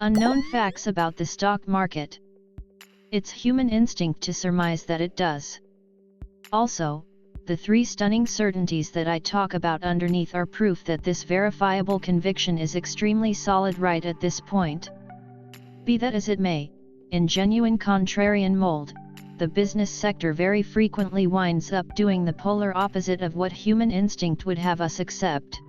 Unknown facts about the stock market. It's human instinct to surmise that it does. Also, the three stunning certainties that I talk about underneath are proof that this verifiable conviction is extremely solid right at this point. Be that as it may, in genuine contrarian mold, the business sector very frequently winds up doing the polar opposite of what human instinct would have us accept.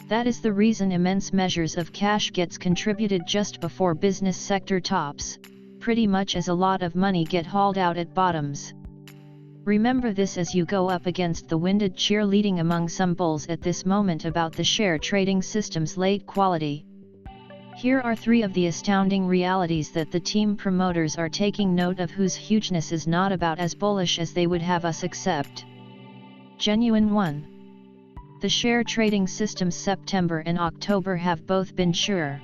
That is the reason immense measures of cash gets contributed just before business sector tops, pretty much as a lot of money get hauled out at bottoms. Remember this as you go up against the winded cheerleading among some bulls at this moment about the share trading system's late quality. Here are three of the astounding realities that the team promoters are taking note of, whose hugeness is not about as bullish as they would have us accept. Genuine 1. The share trading system's September and October have both been sure.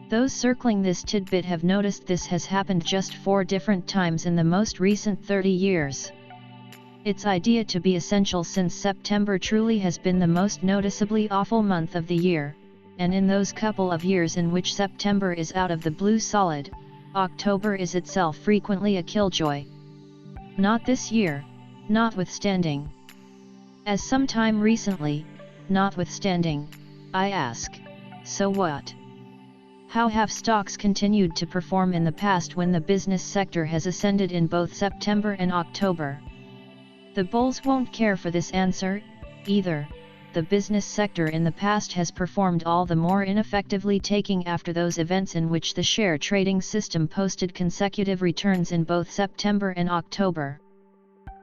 Those circling this tidbit have noticed this has happened just 4 different times in the most recent 30 years. It's idea to be essential since September truly has been the most noticeably awful month of the year, and in those couple of years in which September is out of the blue solid, October is itself frequently a killjoy. Not this year, notwithstanding. As sometime recently, notwithstanding, I ask, so what? How have stocks continued to perform in the past when the business sector has ascended in both September and October? The bulls won't care for this answer, either. The business sector in the past has performed all the more ineffectively, taking after those events in which the share trading system posted consecutive returns in both September and October.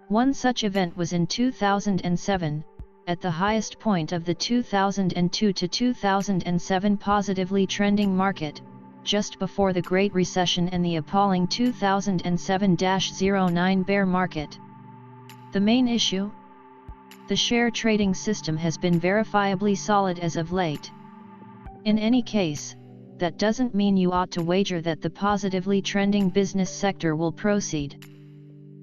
One such event was in 2007, at the highest point of the 2002 to 2007 positively trending market, just before the Great Recession and the appalling 2007-09 bear market. The main issue? The share trading system has been verifiably solid as of late. In any case, that doesn't mean you ought to wager that the positively trending business sector will proceed.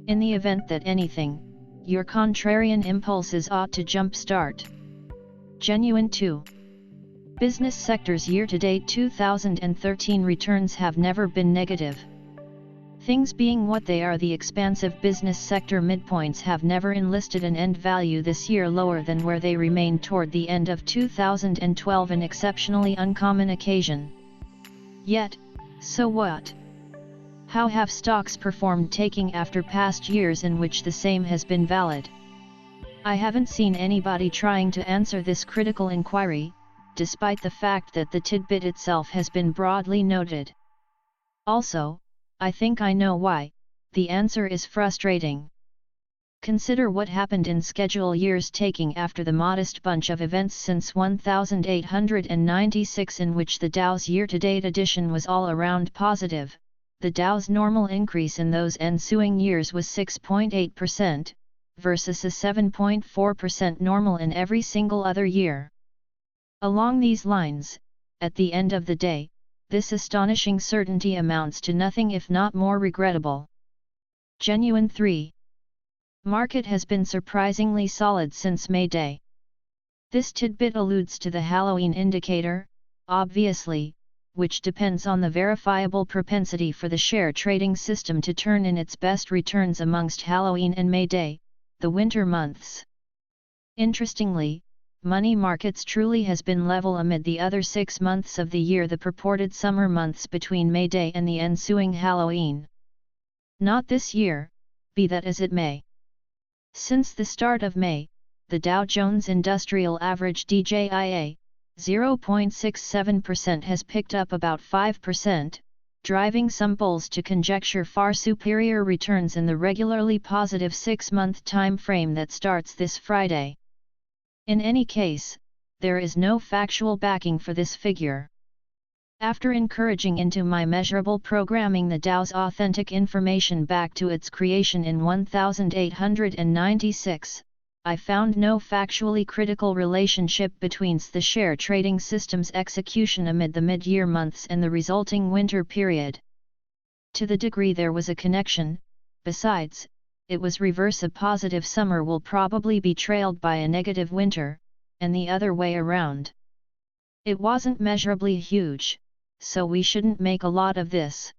In the event that anything, your contrarian impulses ought to jumpstart. Genuine 2. Business sector's year-to-date 2013 returns have never been negative. Things being what they are, the expansive business sector midpoints have never enlisted an end value this year lower than where they remained toward the end of 2012, an exceptionally uncommon occasion. Yet, so what? How have stocks performed taking after past years in which the same has been valid? I haven't seen anybody trying to answer this critical inquiry, despite the fact that the tidbit itself has been broadly noted. Also, I think I know why. The answer is frustrating. Consider what happened in schedule years taking after the modest bunch of events since 1896 in which the Dow's year-to-date addition was all around positive. The Dow's normal increase in those ensuing years was 6.8%, versus a 7.4% normal in every single other year. Along these lines, at the end of the day, this astonishing certainty amounts to nothing if not more regrettable. Genuine 3. Market has been surprisingly solid since May Day. This tidbit alludes to the Halloween indicator, obviously, which depends on the verifiable propensity for the share trading system to turn in its best returns amongst Halloween and May Day, the winter months. Interestingly, money markets truly has been level amid the other 6 months of the year, the purported summer months between May Day and the ensuing Halloween. Not this year, be that as it may. Since the start of May, the Dow Jones Industrial Average DJIA, 0.67% has picked up about 5%, driving some bulls to conjecture far superior returns in the regularly positive 6-month time frame that starts this Friday. In any case, there is no factual backing for this figure. After encouraging into my measurable programming the Dow's authentic information back to its creation in 1896, I found no factually critical relationship between the share trading system's execution amid the mid-year months and the resulting winter period. To the degree there was a connection, besides, it was reverse: a positive summer will probably be trailed by a negative winter, and the other way around. It wasn't measurably huge. so we shouldn't make a lot of this.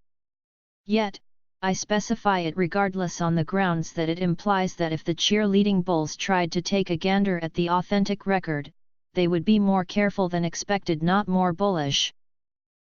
Yet, I specify it regardless on the grounds that it implies that if the cheerleading bulls tried to take a gander at the authentic record, they would be more careful than expected, not more bullish.